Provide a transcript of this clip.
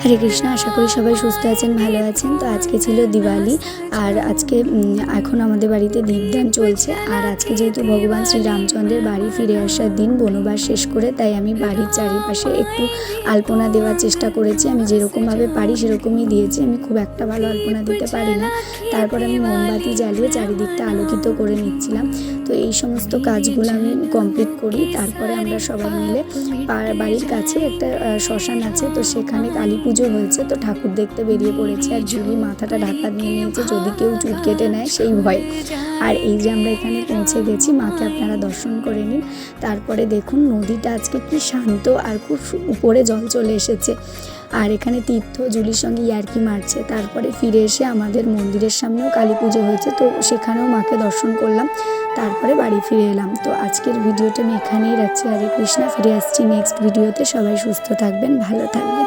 হরে কৃষ্ণ। আশা করি সবাই সুস্থ আছেন, ভালো আছেন। তো আজকে ছিল দিওয়ালি, আর আজকে এখন আমাদের বাড়িতে দীপদান চলছে। আর আজকে যেহেতু ভগবান শ্রী রামচন্দ্রের বাড়ি ফিরে আসার দিন, বনবাস শেষ করে, তাই আমি বাড়ির চারিপাশে একটু আলপনা দেওয়ার চেষ্টা করেছি। আমি যেরকমভাবে পারি সেরকমই দিয়েছি। আমি খুব একটা ভালো আলপনা দিতে পারি না। তারপর আমি মোমবাতি জ্বালিয়ে চারিদিকটা আলোকিত করে নিচ্ছিলাম। তো এই সমস্ত কাজগুলো আমি কমপ্লিট করি। তারপরে আমরা সবাই মিলে বাড়ির কাছে একটা শ্মশান আছে, তো সেখানে কালী পুজো হয়েছে, তো ঠাকুর দেখতে বেরিয়ে পড়েছে। আর জুলি মাথাটা ঢাকা দিয়ে নিয়েছে, যদি কেউ চুল কেটে নেয় সেই ভয়। আর এই যে আমরা এখানে পৌঁছে গেছি, মাকে আপনারা দর্শন করে নিন। তারপরে দেখুন নদীটা আজকে কি শান্ত, আর খুব উপরে জল চলে এসেছে। আর এখানে তীর্থ জুলির সঙ্গে ইয়ার্কি মারছে। তারপরে ফিরে এসে আমাদের মন্দিরের সামনেও কালী পুজো হয়েছে, তো সেখানেও মাকে দর্শন করলাম। তারপরে বাড়ি ফিরে এলাম। তো আজকের ভিডিওটা আমি এখানেই রাখছি। হরে কৃষ্ণা। ফিরে আসছি নেক্সট ভিডিওতে। সবাই সুস্থ থাকবেন, ভালো থাকবেন।